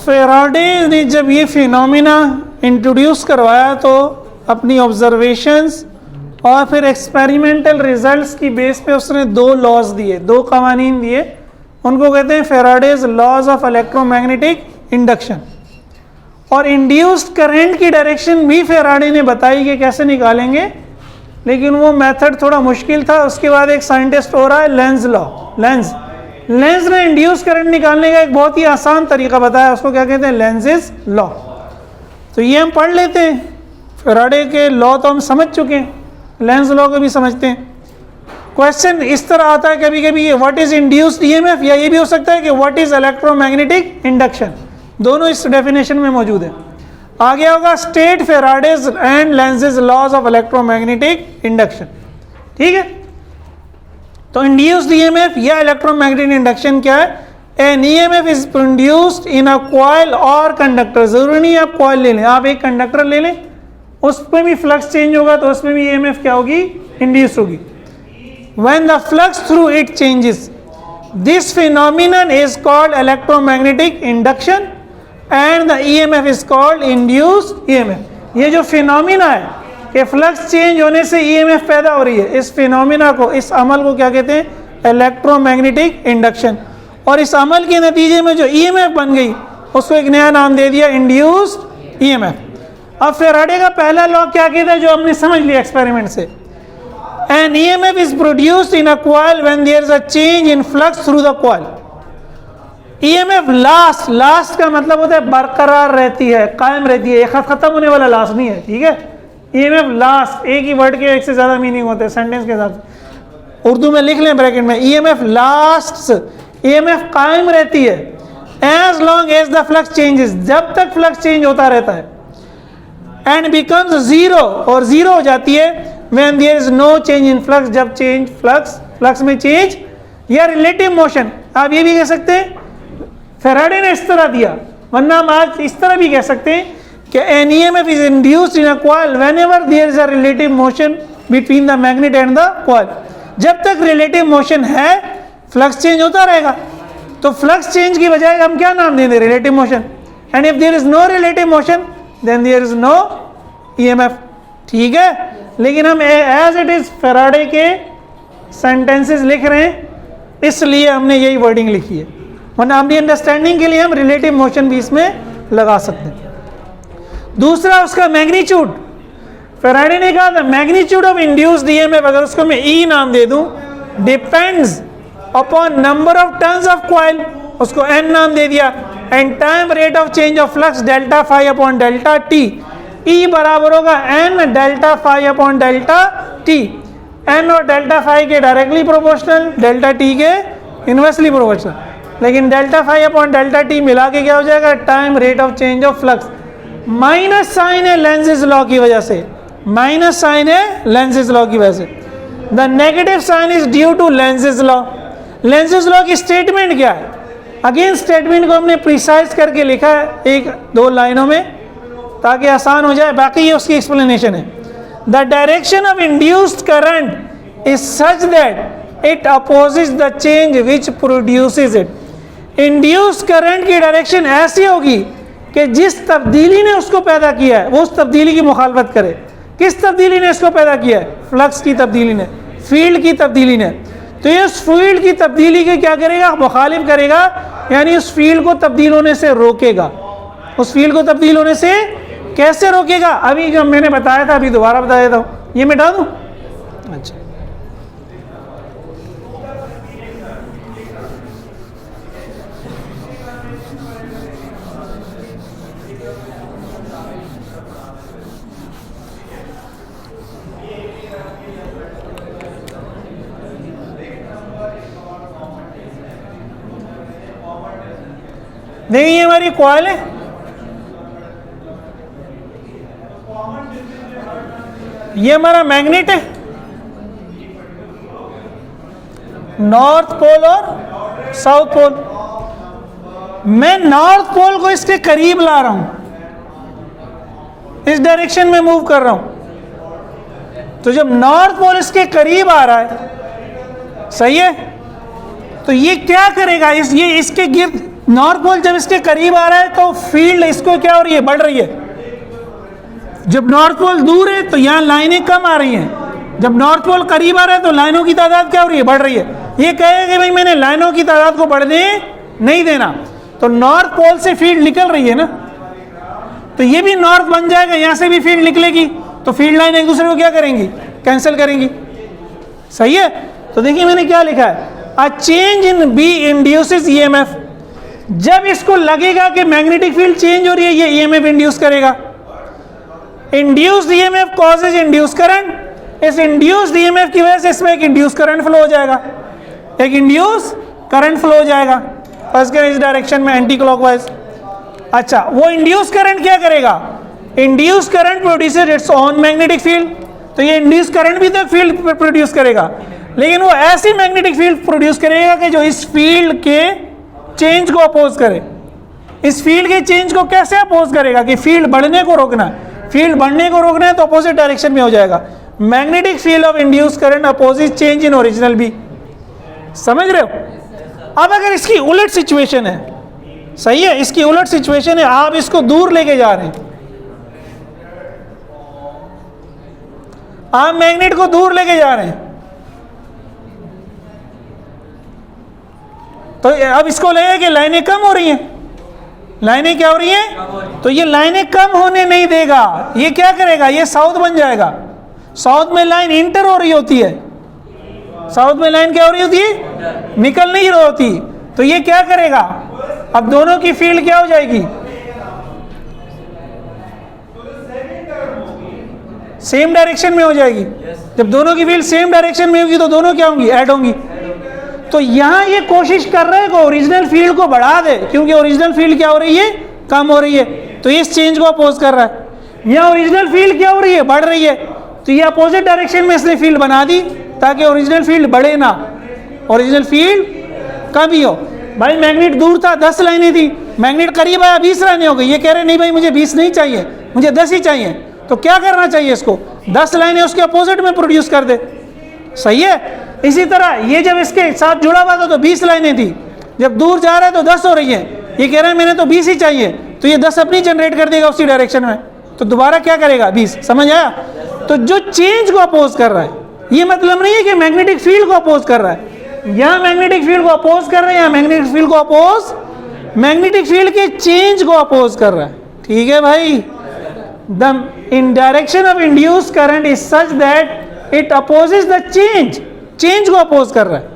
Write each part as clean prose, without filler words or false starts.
Faraday ने जब ये फिनोमिना इंट्रोड्यूस करवाया तो अपनी ऑब्जर्वेशंस और फिर एक्सपेरिमेंटल रिजल्ट्स की बेस पे उसने दो लॉज दिए, दो कवानीन दिए, उनको कहते हैं Faraday's laws of electromagnetic induction. और इंड्यूस्ड करंट की डायरेक्शन भी फैराडे ने बताई कि कैसे निकालेंगे, लेकिन वो मेथड थोड़ा मुश्किल था। उसके बाद एक साइंटिस्ट हो रहा है लेंज लॉ, लेंज ने इंड्यूस करंट निकालने का एक बहुत ही आसान तरीका बताया, उसको क्या कहते हैं, लेंजेस लॉ। तो ये हम पढ़ लेते हैं, फैराडे के लॉ तो हम समझ चुके हैं, लेंज लॉ को भी समझते हैं। क्वेश्चन इस तरह आता है कभी कभी, व्हाट इज इंड्यूस्ड ईएमएफ, या ये भी हो सकता है कि व्हाट इज इलेक्ट्रोमैग्नेटिक इंडक्शन, दोनों इस डेफिनेशन में मौजूद है। आगे होगा state Faraday's and Lenz's laws of electromagnetic induction. ठीक है, तो इंड्यूस्ड ईएमएफ या इलेक्ट्रोमैग्नेटिक इंडक्शन क्या है, an EMF is produced in a coil और कंडक्टर। जरूरी नहीं आप कॉइल ले लें, आप एक कंडक्टर ले लें, उसमें भी फ्लक्स चेंज होगा तो उसमें भी ईएमएफ क्या होगी, इंड्यूस होगी। When the flux through it changes, this phenomenon is called electromagnetic induction and the EMF is called induced EMF. ये जो फिनोमिना है कि फ्लक्स चेंज होने से ईएमएफ पैदा हो रही है, इस फिनोमिना को, इस अमल को क्या कहते हैं, इलेक्ट्रोमैग्नेटिक इंडक्शन। और इस अमल के नतीजे में जो ईएमएफ बन गई उसको एक नया नाम दे दिया, इंड्यूस्ड ईएमएफ। अब फैराडे का पहला लॉ क्या कहता है, जो हमने समझ लिया एक्सपेरिमेंट से, an EMF is produced in a coil when there is a change in flux through the coil. EMF last का मतलब होता है बरकरार रहती है, कायम रहती है, एक खत्म होने वाला लास्ट नहीं है। ठीक है, ईएमएफ लास्ट, एक ही वर्ड के एक से ज्यादा मीनिंग होते हैं सेंटेंस के हिसाब से, उर्दू में लिख लें ब्रैकेट में, ईएमएफ लास्ट्स, ईएमएफ कायम रहती है as long as the flux changes, जब तक फ्लक्स चेंज होता रहता है, एंड बिकम्स जीरो, और जीरो हो जाती है when there is no change in flux, जब चेंज फ्लक्स में चेंज या रिलेटिव मोशन। आप ये भी कह सकते हैं फैराडे ने इस तरह दिया, वरना हम आज इस तरह भी कह सकते हैं कि an EMF is induced in a coil whenever there is a relative motion between the magnet and the coil. जब तक रिलेटिव मोशन है फ्लक्स चेंज होता रहेगा, तो फ्लक्स चेंज की बजाय हम क्या नाम देंगे, relative motion. And if there is no relative motion then there is no EMF. ठीक है, लेकिन हम एज इट इज फैराडे के सेंटेंसेस लिख रहे हैं, इसलिए हमने यही वर्डिंग लिखी है, वरना अपनी अंडरस्टैंडिंग के लिए हम रिलेटिव मोशन भी इसमें लगा सकते हैं। दूसरा उसका मैग्नीट्यूड, फैराडे ने कहा था मैग्नीट्यूड ऑफ इंड्यूस्ड ईएमएफ, अगर उसको मैं ई नाम दे दूं, depends upon number of turns of coil, उसको एन नाम दे दिया, and time rate of change of flux delta phi upon delta T. E बराबर होगा N delta phi upon delta T. N और डेल्टा फाई के डायरेक्टली प्रोपोर्शनल, डेल्टा टी के inversely proportional, लेकिन delta phi upon delta T मिला के क्या हो जाएगा, time rate of change of flux. Minus sign है लेंजेस लॉ की वजह से, माइनस साइन है लेंजेस लॉ की वजह से। The negative sign is due to Lenz's law. Lenz's law की स्टेटमेंट क्या है, अगेन स्टेटमेंट को हमने प्रिसाइज करके लिखा है एक दो लाइनों में ताकि आसान हो जाए, बाकी ये उसकी एक्सप्लेनेशन है। The direction of induced current is such that it opposites the change which produces it. Induced current की डायरेक्शन ऐसी होगी कि जिस तब्दीली ने उसको पैदा किया है वो उस तब्दीली की मुखालफत करे। किस तब्दीली ने इसको पैदा किया है, फ्लक्स की तब्दीली ने, फील्ड की तब्दीली ने। तो ये उस फील्ड की तब्दीली के क्या करेगा, मुखालिफ करेगा, यानी उस फील्ड को तब्दील होने से रोकेगा। उस फील्ड को तब्दील होने से कैसे रोकेगा, अभी जो मैंने बताया था, अभी दोबारा बता देता हूँ, ये मिटा दूँ। अच्छा, देखिए ये हमारी कॉइल है, ये हमारा मैग्नेट है, नॉर्थ पोल और साउथ पोल। मैं नॉर्थ पोल को इसके करीब ला रहा हूं, इस डायरेक्शन में मूव कर रहा हूं। तो जब नॉर्थ पोल इसके करीब आ रहा है, सही है, तो ये क्या करेगा, ये इसके गिर्द, नॉर्थ पोल जब इसके करीब आ रहा है तो फील्ड इसको क्या हो रही है, बढ़ रही है। जब नॉर्थ पोल दूर है तो यहाँ लाइनें कम आ रही हैं, जब नॉर्थ पोल करीब आ रहा है तो लाइनों की तादाद क्या हो रही है, बढ़ रही है। ये कहेगा कि भाई मैंने लाइनों की तादाद को बढ़ने नहीं देना, तो नॉर्थ पोल से फील्ड निकल रही है ना, तो ये भी नॉर्थ बन जाएगा, यहाँ से भी फील्ड निकलेगी, तो फील्ड लाइन एक दूसरे को क्या करेंगी, कैंसिल करेंगी। सही है। तो देखिए मैंने क्या लिखा है, a change in B induces EMF. जब इसको लगेगा कि मैग्नेटिक फील्ड चेंज हो रही है, ये ईएमएफ इंड्यूस करेगा। Induced EMF causes induce current. इस इंड्यूस्ड ईएमएफ की वजह से इसमें एक इंड्यूस करंट फ्लो हो जाएगा, एक इंड्यूस करंट फ्लो हो जाएगा, फर्स्ट इस डायरेक्शन में एंटी क्लॉकवाइज। अच्छा, वो इंड्यूस करंट क्या करेगा, induce current produces its own magnetic field. तो ये इंड्यूस करंट भी तो फील्ड प्रोड्यूस करेगा, लेकिन वो ऐसी मैग्नेटिक फील्ड प्रोड्यूस करेगा कि जो इस फील्ड के चेंज को अपोज करे। इस फील्ड के चेंज को कैसे अपोज करेगा कि फील्ड बढ़ने को रोकना है, फील्ड बढ़ने को रोकना है तो अपोजिट डायरेक्शन में हो जाएगा। Magnetic field of induce current opposite change in original B. समझ रहे हो। अब अगर इसकी उलट सिचुएशन है, सही है, इसकी उलट सिचुएशन है, आप इसको दूर लेके जा रहे हैं, आप मैग्नेट को दूर लेके जा रहे हैं, तो अब इसको लगेगा कि लाइनें कम हो रही हैं, लाइनें क्या हो रही हैं, तो ये लाइनें कम होने नहीं देगा। ये क्या करेगा, ये साउथ बन जाएगा। साउथ में लाइन इंटर हो रही होती है, साउथ में लाइन क्या हो रही होती है, निकल नहीं रही होती। तो ये क्या करेगा, अब दोनों की फील्ड क्या हो जाएगी, सेम डायरेक्शन में हो जाएगी। जब दोनों की फील्ड सेम डायरेक्शन में होगी तो दोनों क्या होंगी, ऐड होंगी। तो यहां ये कोशिश कर रहे हैं कि ओरिजिनल फील्ड को बढ़ा दे, क्योंकि ओरिजिनल फील्ड क्या हो रही है, कम हो रही है, तो इस चेंज को अपोज कर रहा है। यहां ओरिजिनल फील्ड क्या हो रही है, बढ़ रही है, तो ये अपोजिट डायरेक्शन में इसने फील्ड बना दी ताकि ओरिजिनल फील्ड बढ़े ना, ओरिजिनल फील्ड कम ही हो। भाई मैग्नेट दूर था, 10 लाइनें थी, मैग्नेट करीब आया 20 लाइनें हो गई। ये कह रहे नहीं भाई मुझे 20 नहीं चाहिए, मुझे 10 ही चाहिए। तो क्या करना चाहिए, इसको 10 लाइनें उसके अपोजिट में प्रोड्यूस कर दे। सही है। इसी तरह ये जब इसके साथ जुड़ा हुआ था तो 20 लाइनें थी, जब दूर जा रहा है तो 10 हो रही है। ये कह रहा है मैंने तो 20 ही चाहिए, तो ये 10 अपनी जनरेट कर देगा उसी डायरेक्शन में, तो दोबारा क्या करेगा, 20। समझ आया। तो जो चेंज को अपोज कर रहा है, ये मतलब नहीं है कि मैग्नेटिक फील्ड को अपोज कर रहा है। यहाँ मैग्नेटिक फील्ड को अपोज कर रहा है, यहाँ मैग्नेटिक फील्ड को अपोज, मैग्नेटिक फील्ड के चेंज को अपोज कर रहा है। ठीक है भाई। The in direction of induce current is such that it opposes the change, change को अपोज कर रहा है।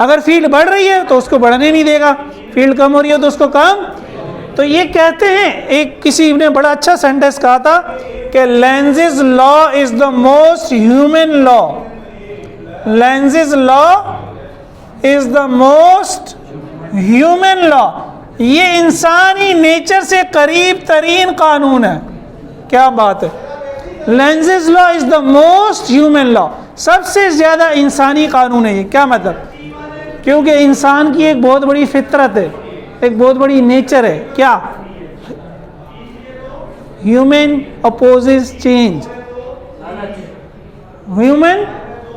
अगर फील्ड बढ़ रही है तो उसको बढ़ने नहीं देगा, फील्ड कम हो रही है तो उसको कम। तो ये कहते हैं, एक किसी ने बड़ा अच्छा सेंटेंस कहा था कि Lenz's law is the most human law, Lenz's law is the most human law. ये इंसानी नेचर से करीब तरीन कानून है। क्या बात है। Lenz's law is the most human law, सबसे ज्यादा इंसानी कानून है ये। क्या मतलब, क्योंकि इंसान की एक बहुत बड़ी फितरत है, एक बहुत बड़ी नेचर है। क्या, human opposes change, human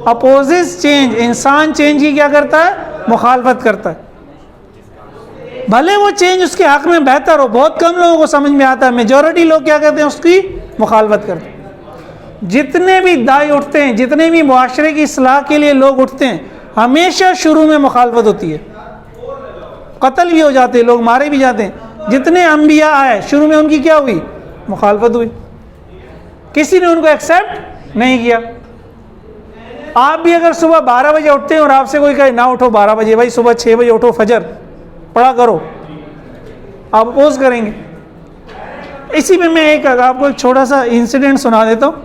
opposes change. इंसान चेंज की क्या करता है, मुखालफत करता है। भले वो चेंज उसके हक में बेहतर हो, बहुत कम लोगों को समझ में आता है, मेजॉरिटी लोग क्या करते हैं, उसकी मुखालफत करते हैं। जितने भी दाई उठते हैं, जितने भी मुआशरे की इस्लाह के लिए लोग उठते हैं, हमेशा शुरू में मुखालफत होती है, कत्ल भी हो जाते हैं, लोग मारे भी जाते हैं। जितने अंबिया आए शुरू में उनकी क्या हुई, मुखालफत हुई, किसी ने उनको एक्सेप्ट नहीं किया। आप भी अगर सुबह 12 बजे उठते हैं और आपसे कोई कहे ना उठो 12 बजे, भाई सुबह 6 बजे उठो, फजर पढ़ा करो, आप अपोज करेंगे। इसी में मैं आपको एक छोटा सा इंसिडेंट सुना देता हूँ।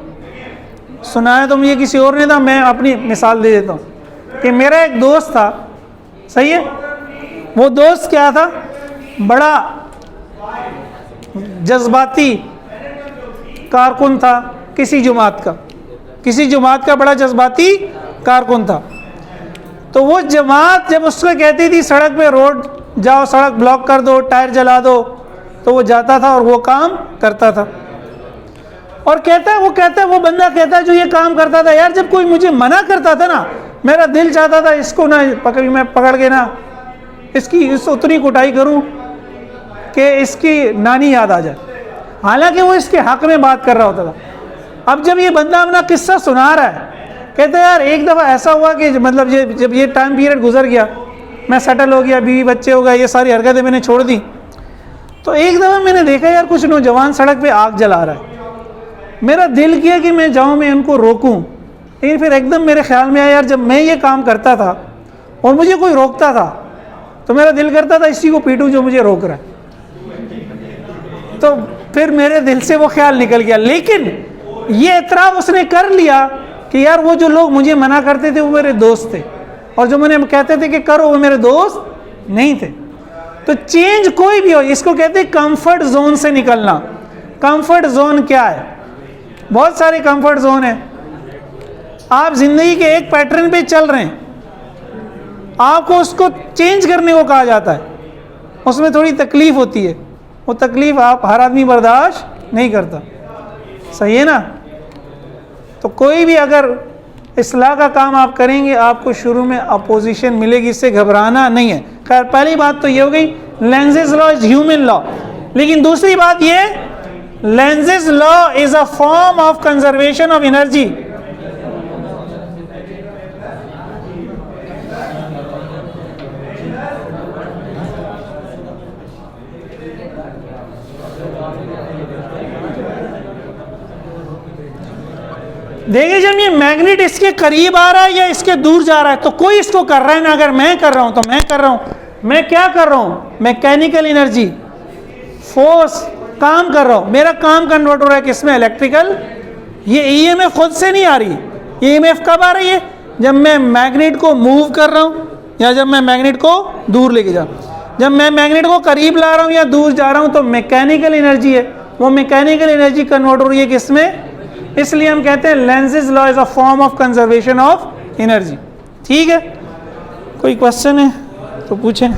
सुनाया तो मुझे किसी और ने था, मैं अपनी मिसाल दे देता हूँ कि मेरा एक दोस्त था, सही है। वो दोस्त क्या था, बड़ा जज्बाती कारकुन था, किसी जमात का बड़ा जज्बाती कारकुन था। तो वो जमात जब उसको कहती थी सड़क पे रोड जाओ, सड़क ब्लॉक कर दो, टायर जला दो, तो वो जाता था और वो काम करता था। और वो बंदा कहता है जो ये काम करता था, यार जब कोई मुझे मना करता था ना मेरा दिल चाहता था इसको ना मैं पकड़ के ना इसकी उतनी कुटाई करूं कि इसकी नानी याद आ जाए, हालांकि वो इसके हक में बात कर रहा होता था। अब जब ये बंदा अपना किस्सा सुना रहा है, कहते हैं यार एक दफ़ा ऐसा हुआ कि मतलब जब ये टाइम पीरियड गुजर गया, मैं सेटल हो गया, बीवी बच्चे हो गए, ये सारी हरकतें मैंने छोड़ दी, तो एक दफ़ा मैंने देखा यार कुछ नौजवान सड़क पे आग जला रहा है। मेरा दिल किया कि मैं जाऊँ, मैं उनको रोकूँ, लेकिन फिर एकदम मेरे ख्याल में आया यार जब मैं ये काम करता था और मुझे कोई रोकता था तो मेरा दिल करता था इसी को पीटूँ जो मुझे रोक रहा है। तो फिर मेरे दिल से वो ख्याल निकल गया। लेकिन ये एतराफ़ उसने कर लिया कि यार वो जो लोग मुझे मना करते थे वो मेरे दोस्त थे, और जो मैंने कहते थे कि करो वो मेरे दोस्त नहीं थे। तो चेंज कोई भी हो, इसको कहते हैं कंफर्ट जोन से निकलना। कंफर्ट जोन क्या है? बहुत सारे कंफर्ट जोन है। आप जिंदगी के एक पैटर्न पे चल रहे हैं, आपको उसको चेंज करने को कहा जाता है, उसमें थोड़ी तकलीफ होती है, वो तकलीफ आप हर आदमी बर्दाश्त नहीं करता, सही है ना। तो कोई भी अगर इस्लाह का काम आप करेंगे, आपको शुरू में अपोजिशन मिलेगी, इससे घबराना नहीं है। खैर पहली बात तो ये हो गई Lenz's law is human law. लेकिन दूसरी बात ये, Lenz's law is a form of conservation of energy. देखिए जब ये मैग्नेट इसके करीब आ रहा है या इसके दूर जा रहा है तो कोई इसको कर रहा है ना। अगर मैं कर रहा हूं तो मैं कर रहा हूं, मैं क्या कर रहा हूं? मैकेनिकल एनर्जी, फोर्स, काम कर रहा हूं। मेरा काम कन्वर्ट हो रहा है किसमें? इलेक्ट्रिकल। ये ईएमएफ खुद से नहीं आ रही। ईएमएफ कब आ रही है? जब मैं मैग्नेट को मूव कर रहा हूं या जब मैं मैग्नेट को दूर लेके जा। जब मैं मैग्नेट को करीब ला रहा हूं या दूर जा रहा हूं तो मैकेनिकल एनर्जी है। वो मैकेनिकल एनर्जी कन्वर्ट हो रही है किसमें? इसलिए हम कहते हैं Lenz's law is a form of conservation of energy. ठीक है, कोई क्वेश्चन है तो पूछें।